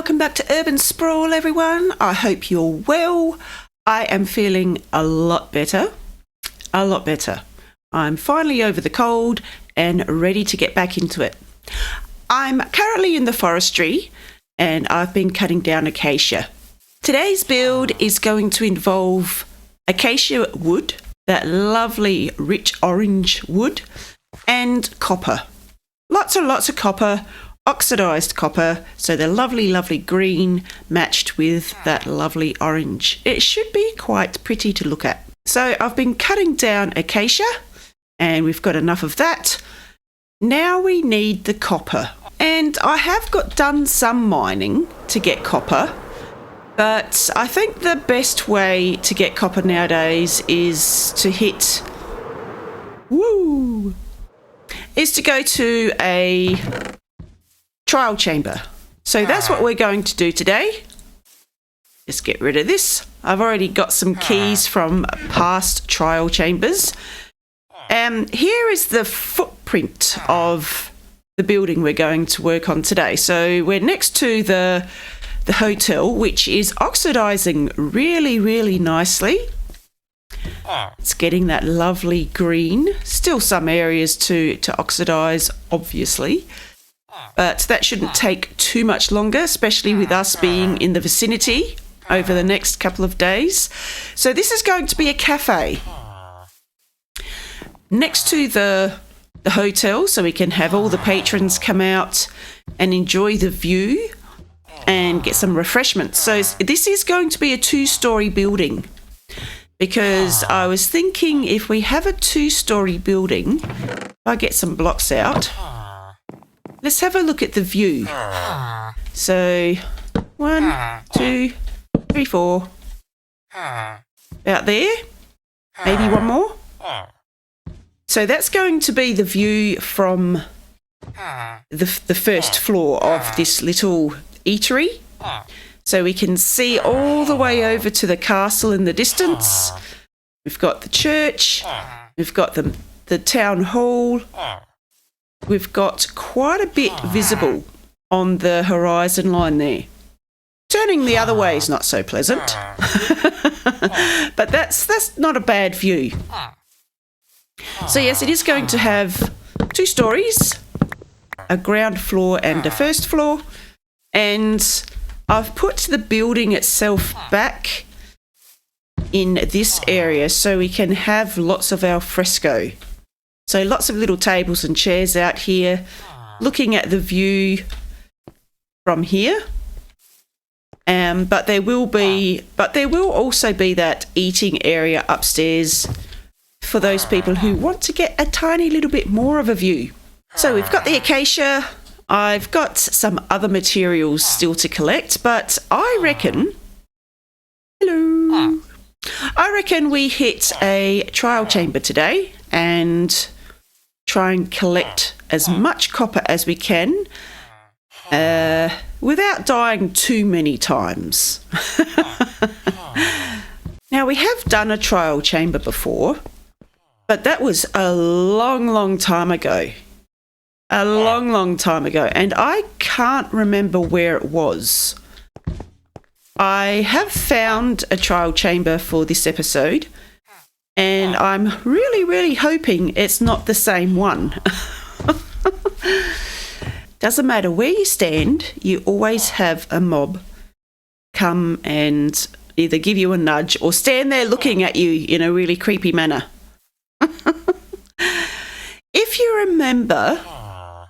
welcome back to Urban Sprawl, everyone. I hope you're well. I am feeling a lot better. I'm finally over the cold and ready to get back into it. I'm currently in the forestry and I've been cutting down acacia. Today's build is going to involve acacia wood, that lovely rich orange wood, and copper. Lots and lots of copper, oxidized copper, so the lovely green matched with that lovely orange. It should be quite pretty to look at. So I've been cutting down acacia and we've got enough of that. Now we need the copper. And I have done some mining to get copper, but I think the best way to get copper nowadays is to go to a trial chamber. So that's what we're going to do today. Just get rid of this. I've already got some keys from past trial chambers. Here is the footprint of the building we're going to work on today. So we're next to the hotel, which is oxidizing really nicely. It's getting that lovely green. Still some areas to oxidize, obviously. But that shouldn't take too much longer, especially with us being in the vicinity over the next couple of days. So this is going to be a cafe next to the hotel, so we can have all the patrons come out and enjoy the view and get some refreshments. So this is going to be a 2-story building, because I was thinking if we have a 2-story building, if I get some blocks out, let's have a look at the view. So 1, 2, 3, 4. About there. Maybe one more. So that's going to be the view from the first floor of this little eatery. So we can see all the way over to the castle in the distance. We've got the church. We've got the town hall. We've got quite a bit visible on the horizon line there. Turning the other way is not so pleasant. But that's not a bad view. So yes, it is going to have 2 stories, a ground floor and a first floor. And I've put the building itself back in this area so we can have lots of al fresco. So lots of little tables and chairs out here, looking at the view from here. But there will also be that eating area upstairs for those people who want to get a tiny little bit more of a view. So we've got the acacia. I've got some other materials still to collect, but I reckon we hit a trial chamber today and try and collect as much copper as we can without dying too many times. Now, we have done a trial chamber before, but that was a long time ago. A long time ago, and I can't remember where it was. I have found a trial chamber for this episode, and I'm really hoping it's not the same one. Doesn't matter where you stand, you always have a mob come and either give you a nudge or stand there looking at you in a really creepy manner. If you remember,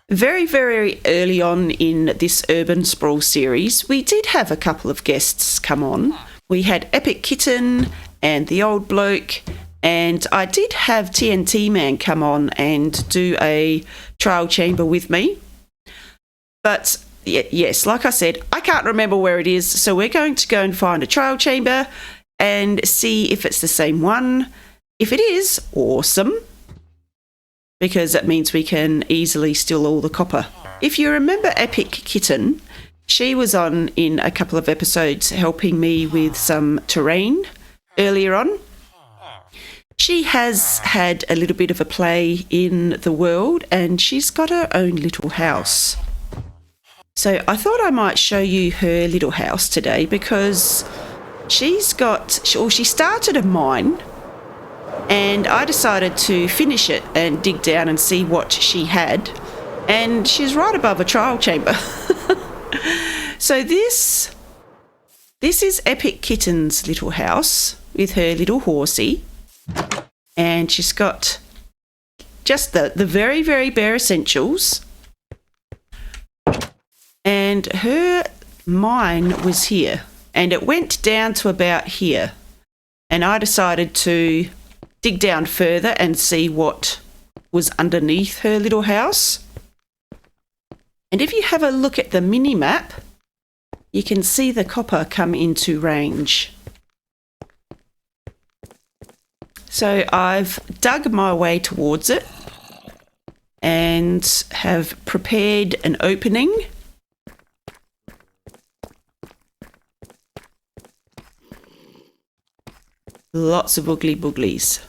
very early on in this Urban Sprawl series, we did have a couple of guests come on. We had Epic Kitten and the Old Bloke, and I did have TNT Man come on and do a trial chamber with me. But yes, like I said, I can't remember where it is, so we're going to go and find a trial chamber and see if it's the same one. If it is, awesome, because that means we can easily steal all the copper. If you remember Epic Kitten, she was on in a couple of episodes helping me with some terrain earlier on. She has had a little bit of a play in the world and she's got her own little house. So I thought I might show you her little house today because she started a mine and I decided to finish it and dig down and see what she had. And she's right above a trial chamber. So this is Epic Kitten's little house with her little horsey. And she's got just the very, very bare essentials. And her mine was here. And it went down to about here. And I decided to dig down further and see what was underneath her little house. And if you have a look at the mini map, you can see the copper come into range. So I've dug my way towards it and have prepared an opening. Lots of oogly booglies.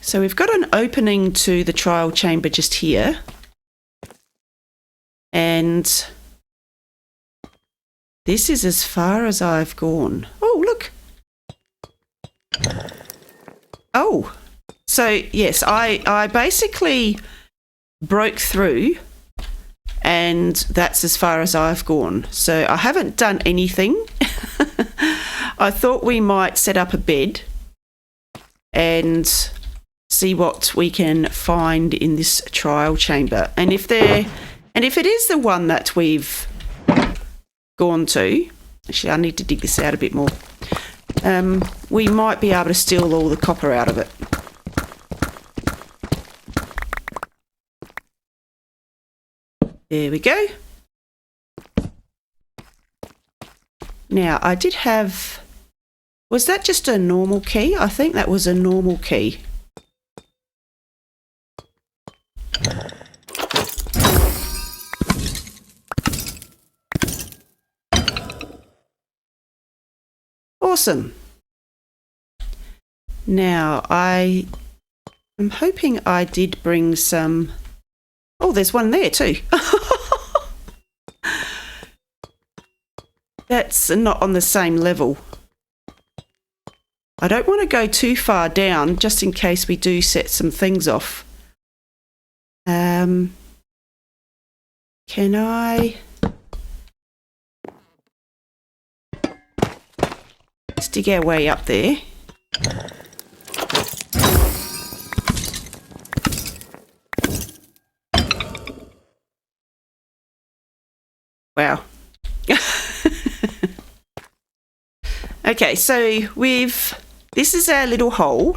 So we've got an opening to the trial chamber just here. And this is as far as I've gone. Oh, look. Oh, so yes, I basically broke through and that's as far as I've gone. So I haven't done anything. I thought we might set up a bed and see what we can find in this trial chamber. And if it is the one that we've gone to, actually I need to dig this out a bit more, we might be able to steal all the copper out of it. There we go. Now I did have, was that just a normal key? I think that was a normal key. Awesome. Now I'm hoping I did bring some. Oh, there's one there too. That's not on the same level. I don't want to go too far down just in case we do set some things off. Can I? Let's dig our way up there. Wow. Okay, so this is our little hole,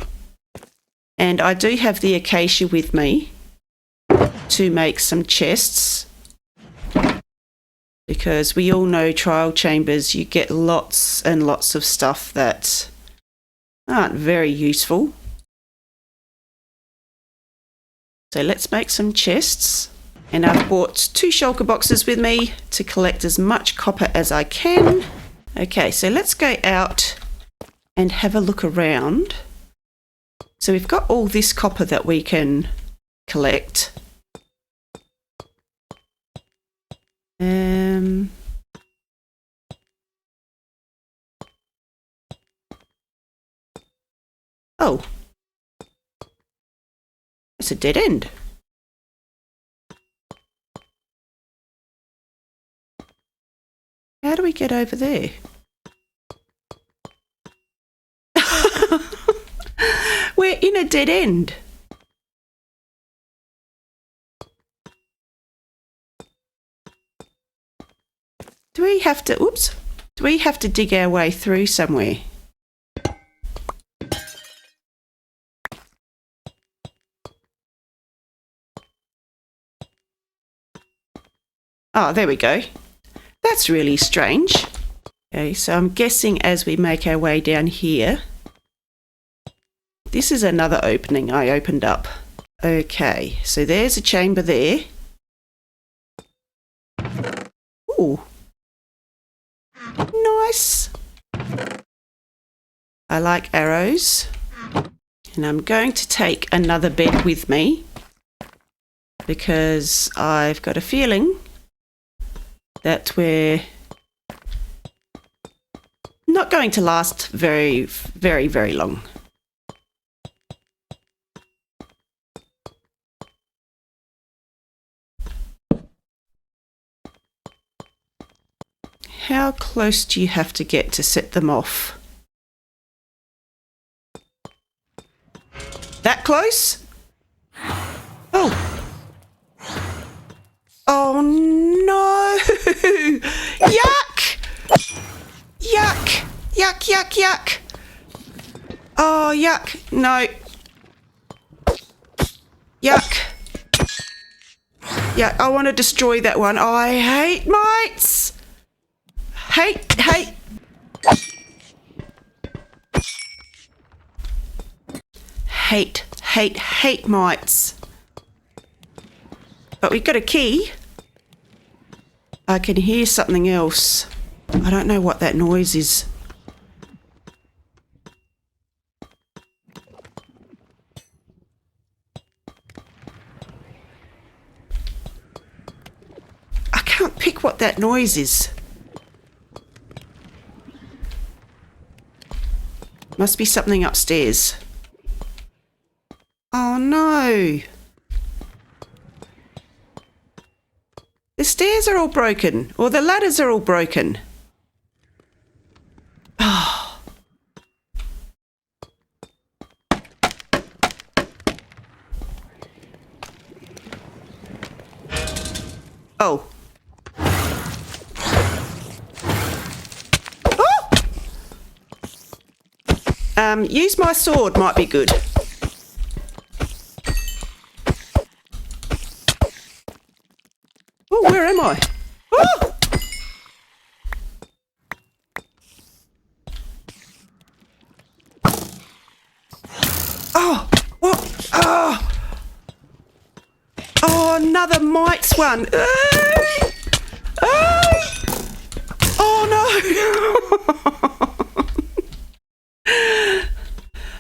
and I do have the acacia with me to make some chests, because we all know trial chambers, you get lots and lots of stuff that aren't very useful. So let's make some chests. And I've brought 2 shulker boxes with me to collect as much copper as I can. Okay, so let's go out and have a look around. So we've got all this copper that we can collect. Oh, it's a dead end. How do we get over there? We're in a dead end. Do we have to dig our way through somewhere? Oh, there we go. That's really strange. Okay, so I'm guessing as we make our way down here, this is another opening I opened up. Okay, so there's a chamber there. Ooh. Nice. I like arrows. And I'm going to take another bed with me. because I've got a feeling that we're not going to last very, very, very long. How close do you have to get to set them off? That close? Oh. Oh no! Yuck! Yuck! Yuck, yuck, yuck! Oh, yuck. No. Yuck. Yuck. I want to destroy that one. Oh, I hate mites! Hate. Hate mites. But we've got a key. I can hear something else. I don't know what that noise is. I can't pick what that noise is. Must be something upstairs. Oh no! The stairs are all broken, or the ladders are all broken. Oh. Oh. Use my sword might be good. Oh, where am I? Oh! Oh, what? Oh! Oh, another mites one. Oh no!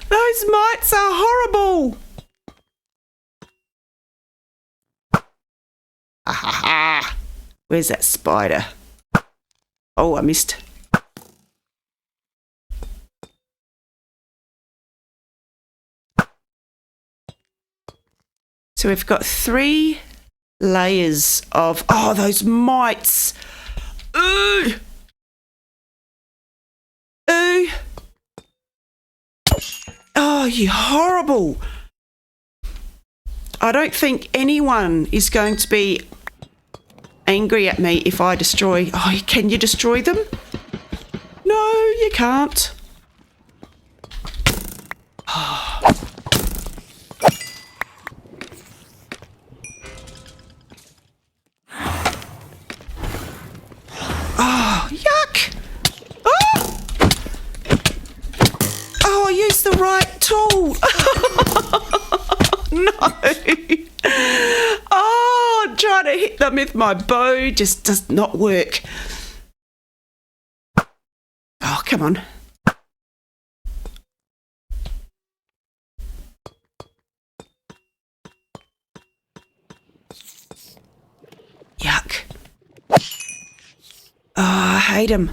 Those mites are horrible. Ah, where's that spider? Oh, I missed. So we've got 3 layers of, oh, those mites. Ooh. Ooh. Oh, you horrible. I don't think anyone is going to be angry at me if I destroy... Oh, can you destroy them? No, you can't. Oh. Oh, yuck! Oh! Oh, I used the right tool. No. Oh, trying to hit them with my bow just does not work. Oh, come on. Yuck. Oh, I hate them.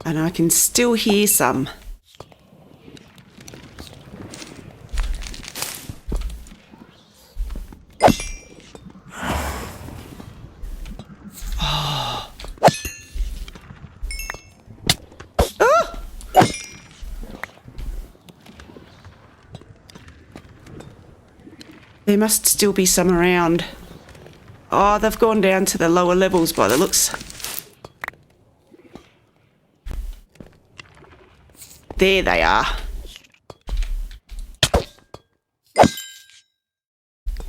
And I can still hear some. Oh. Oh. There must still be some around. Oh, they've gone down to the lower levels by the looks. There they are.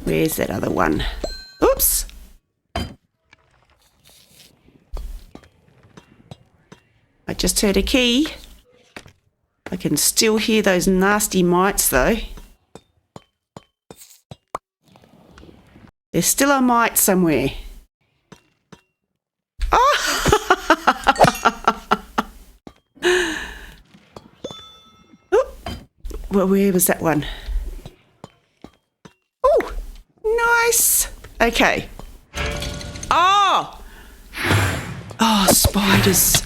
Where's that other one? Oops. I just heard a key. I can still hear those nasty mites though. There's still a mite somewhere. Oh, well, where was that one? Oh, nice. Okay. Oh, spiders.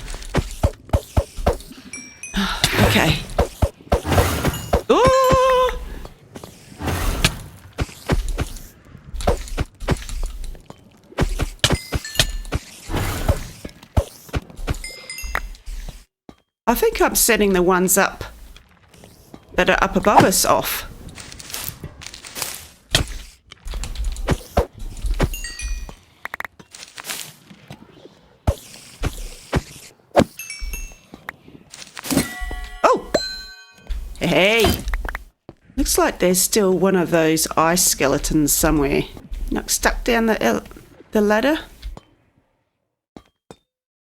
Okay. Oh. I think I'm setting the ones up that are up above us off. Oh! Hey! Looks like there's still one of those ice skeletons somewhere. Not stuck down the ladder.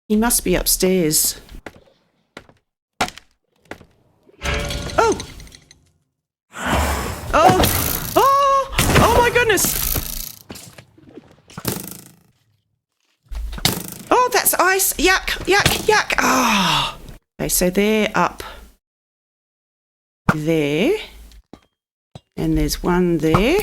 He must be upstairs. Oh! Oh! Oh! Oh my goodness! Oh, that's ice! Yuck! Yuck! Yuck! Ah! Oh. Okay, so they're up there. And there's one there.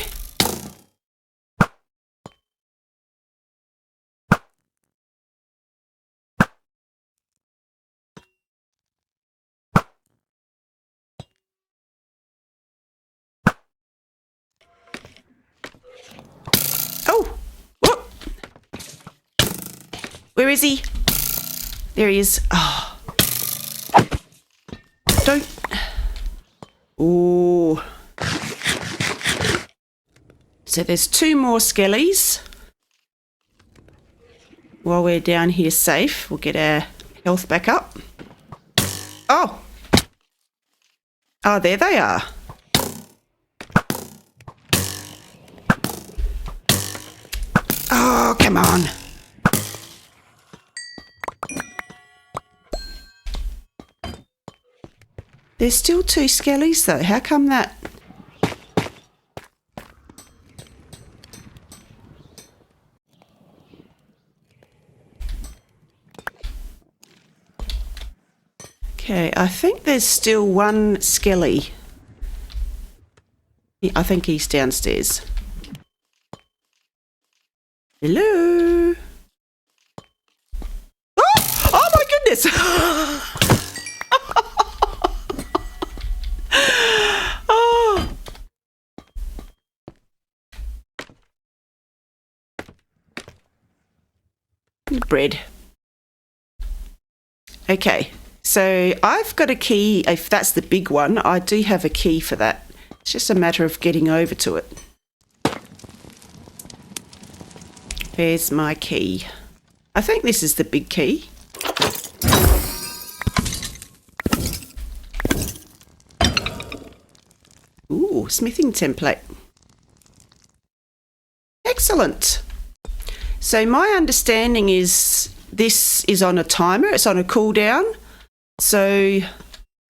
Oh! Whoop! Where is he? There he is. Oh. Don't. Ooh. So there's two more skellies. While we're down here safe, we'll get our health back up. Oh! Oh, there they are. Oh, come on. There's still two skellies though. How come that? Okay, I think there's still one skelly. I think he's downstairs. Hello? Oh! Oh my goodness! Oh! Bread. Okay, so I've got a key. If that's the big one, I do have a key for that. It's just a matter of getting over to it. There's my key. I think this is the big key. Ooh, smithing template. Excellent. So my understanding is this is on a timer. It's on a cooldown. So,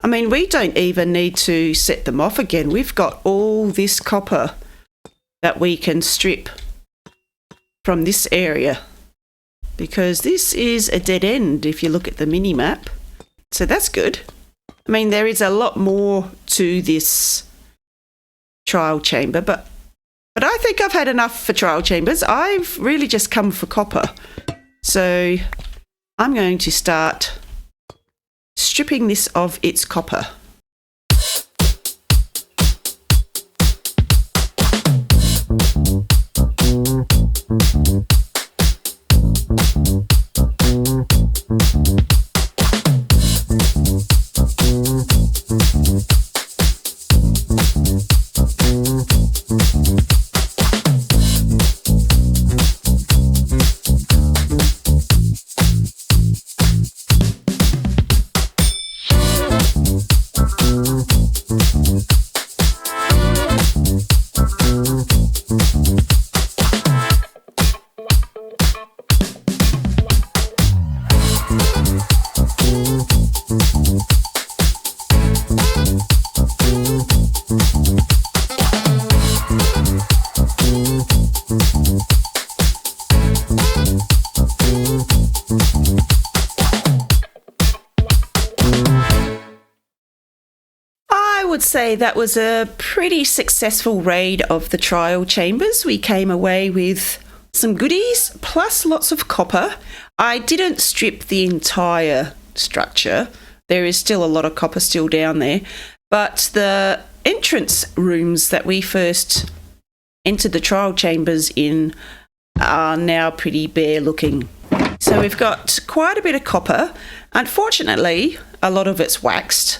I mean, we don't even need to set them off again. We've got all this copper that we can strip from this area, because this is a dead end if you look at the mini map. So that's good. I mean, there is a lot more to this trial chamber, but I think I've had enough for trial chambers. I've really just come for copper. So I'm going to start stripping this of its copper. would say that was a pretty successful raid of the trial chambers. We came away with some goodies, plus lots of copper. I didn't strip the entire structure. There is still a lot of copper still down there. But the entrance rooms that we first entered the trial chambers in are now pretty bare looking. So we've got quite a bit of copper. Unfortunately, a lot of it's waxed,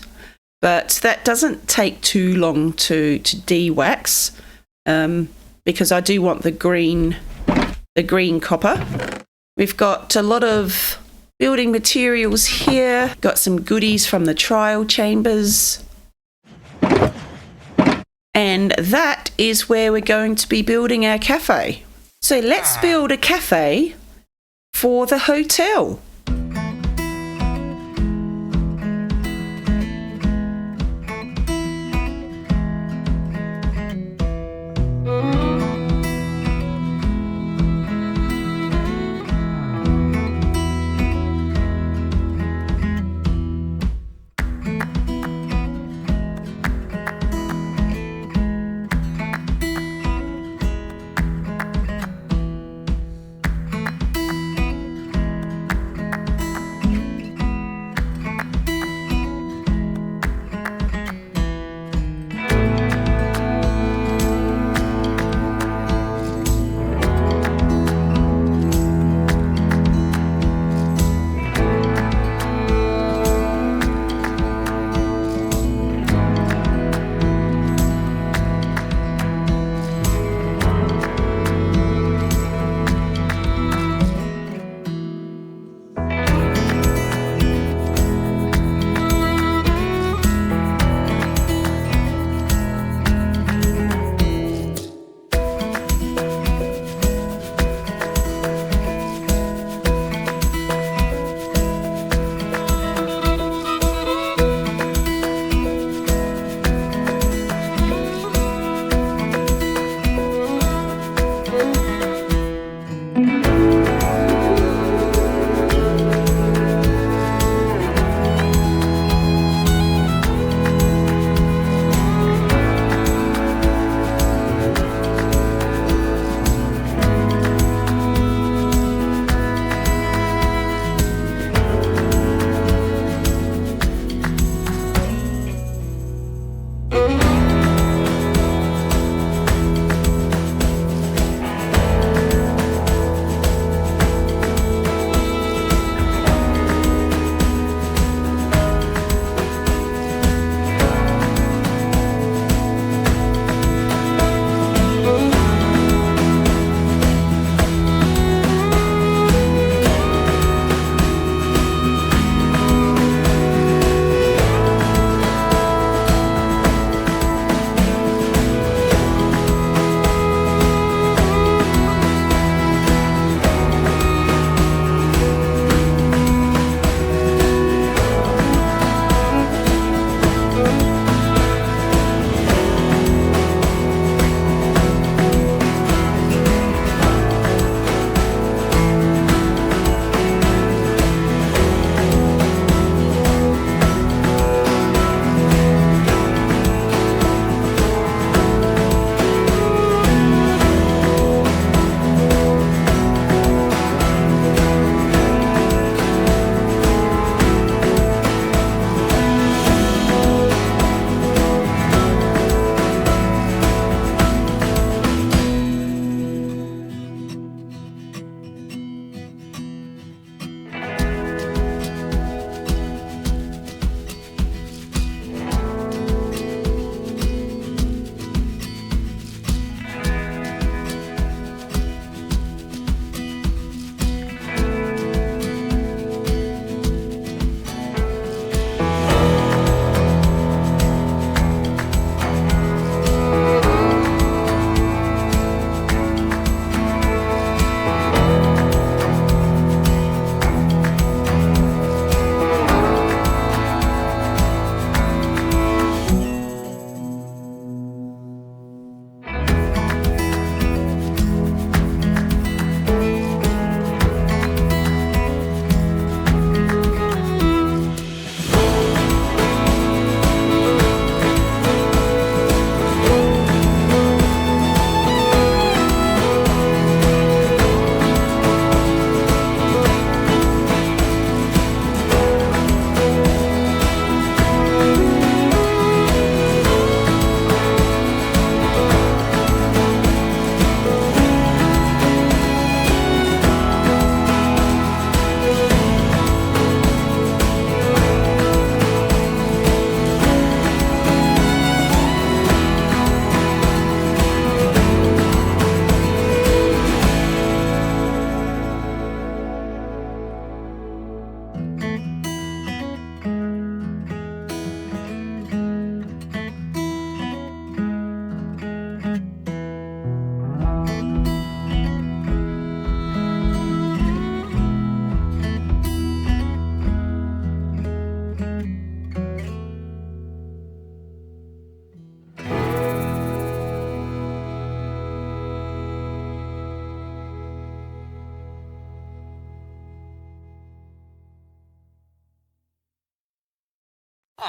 but that doesn't take too long to de-wax because I do want the green copper. We've got a lot of building materials here, got some goodies from the trial chambers. And that is where we're going to be building our cafe. So let's build a cafe for the hotel.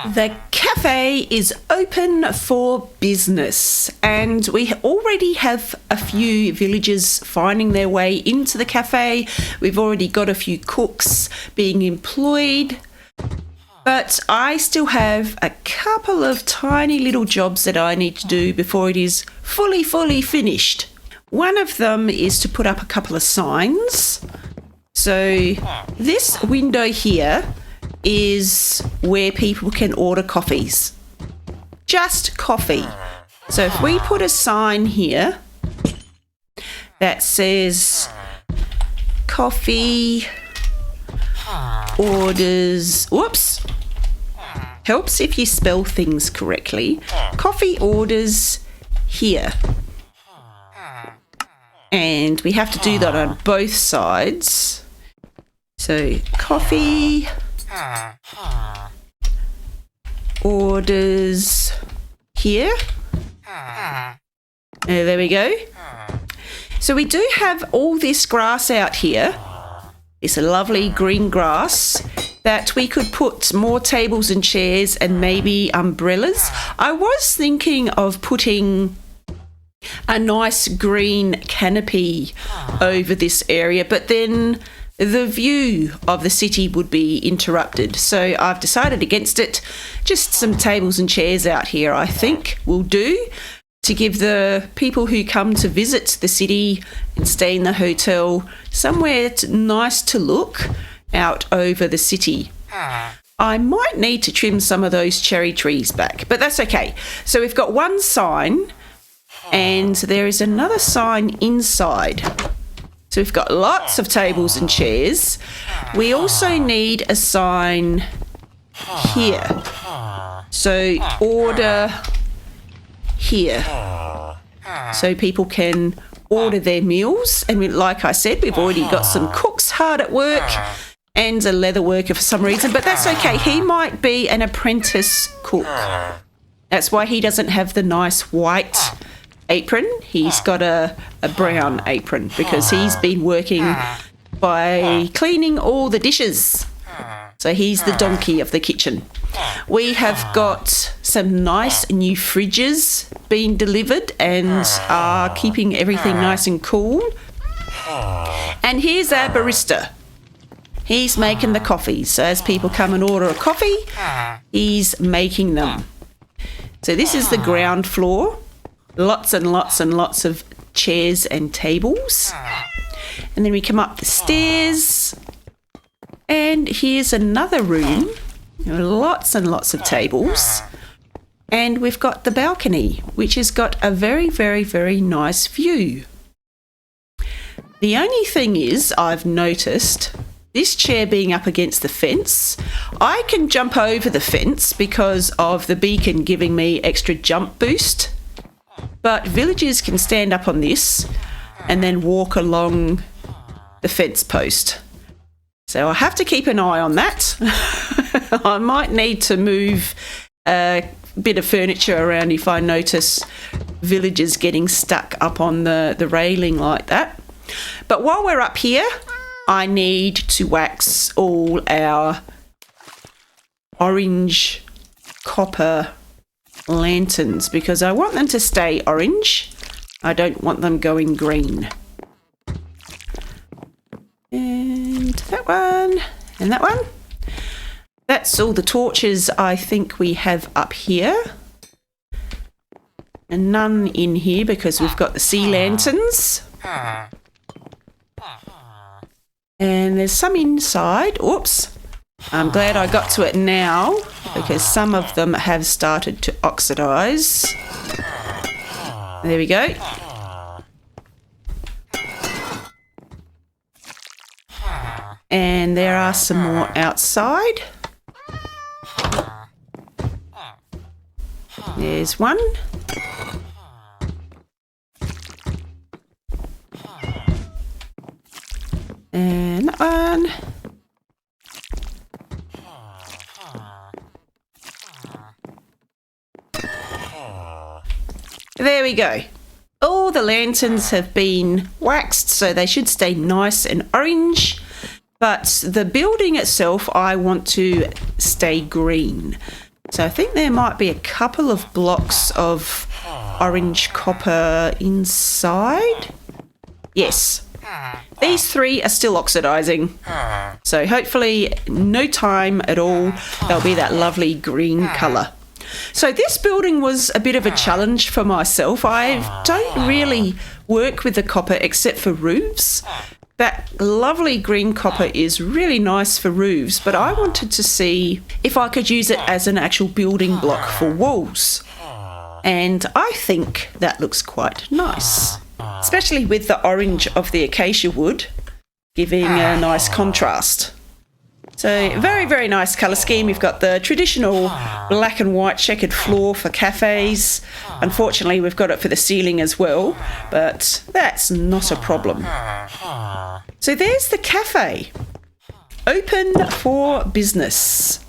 The cafe is open for business, and we already have a few villagers finding their way into the cafe. We've already got a few cooks being employed, but I still have a couple of tiny little jobs that I need to do before it is fully finished. One of them is to put up a couple of signs. So this window here is where people can order coffees. Just coffee. So if we put a sign here that says coffee orders, whoops, helps if you spell things correctly. Coffee orders here. And we have to do that on both sides. So coffee orders here. There we go. So we do have all this grass out here. It's a lovely green grass that we could put more tables and chairs and maybe umbrellas. I was thinking of putting a nice green canopy over this area, but then the view of the city would be interrupted. So I've decided against it. Just some tables and chairs out here, I think, will do to give the people who come to visit the city and stay in the hotel somewhere nice to look out over the city. I might need to trim some of those cherry trees back, but that's okay. So we've got one sign and there is another sign inside. So we've got lots of tables and chairs. We also need a sign here. So order here. So people can order their meals. And like I said, we've already got some cooks hard at work and a leather worker for some reason, but that's okay. He might be an apprentice cook. That's why he doesn't have the nice white apron. He's got a brown apron because he's been working by cleaning all the dishes. So he's the donkey of the kitchen. We have got some nice new fridges being delivered and are keeping everything nice and cool. And here's our barista. He's making the coffees. So as people come and order a coffee, he's making them. So this is the ground floor. Lots and lots and lots of chairs and tables. And then we come up the stairs. And here's another room. Lots and lots of tables. And we've got the balcony, which has got a very nice view. The only thing is, I've noticed, this chair being up against the fence, I can jump over the fence because of the beacon giving me extra jump boost. But villagers can stand up on this and then walk along the fence post. So I have to keep an eye on that. I might need to move a bit of furniture around if I notice villagers getting stuck up on the railing like that. But while we're up here, I need to wax all our orange copper lanterns because I want them to stay orange. I don't want them going green. And that one, and that one. That's all the torches I think we have up here. And none in here because we've got the sea lanterns. And there's some inside. Oops. I'm glad I got to it now because some of them have started to oxidize. There we go. And there are some more outside. There's one. And that one. There we go. All the lanterns have been waxed, so they should stay nice and orange. But the building itself, I want to stay green. So I think there might be a couple of blocks of orange copper inside. Yes. These 3 are still oxidizing. So hopefully no time at all they'll be that lovely green colour. So this building was a bit of a challenge for myself. I don't really work with the copper except for roofs. That lovely green copper is really nice for roofs, but I wanted to see if I could use it as an actual building block for walls. And I think that looks quite nice, especially with the orange of the acacia wood, giving a nice contrast. So very, very nice colour scheme. You've got the traditional black and white checkered floor for cafes. Unfortunately, we've got it for the ceiling as well, but that's not a problem. So there's the cafe, open for business.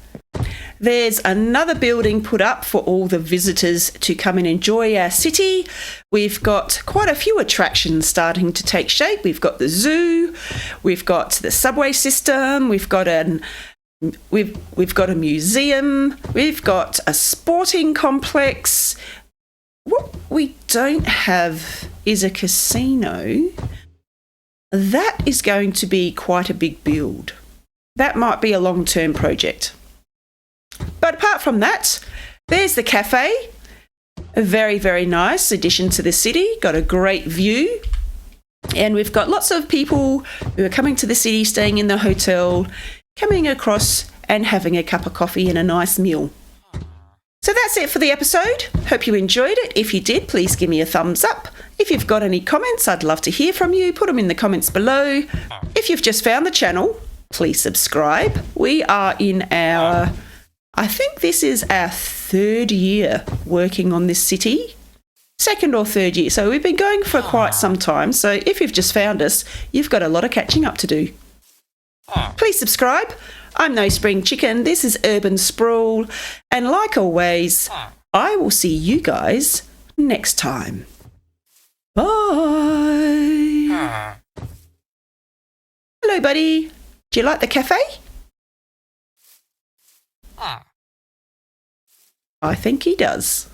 There's another building put up for all the visitors to come and enjoy our city. We've got quite a few attractions starting to take shape. We've got the zoo, we've got the subway system, we've got a museum, we've got a sporting complex. What we don't have is a casino. That is going to be quite a big build. That might be a long-term project. But apart from that, there's the cafe. A very, very nice addition to the city. Got a great view. And we've got lots of people who are coming to the city, staying in the hotel, coming across and having a cup of coffee and a nice meal. So that's it for the episode. Hope you enjoyed it. If you did, please give me a thumbs up. If you've got any comments, I'd love to hear from you. Put them in the comments below. If you've just found the channel, please subscribe. We are in I think this is our 3rd year working on this city. 2nd or 3rd year. So we've been going for quite some time. So if you've just found us, you've got a lot of catching up to do. Please subscribe. I'm No Spring Chicken. This is Urban Sprawl. And like always, I will see you guys next time. Bye. Hello, buddy. Do you like the cafe? I think he does.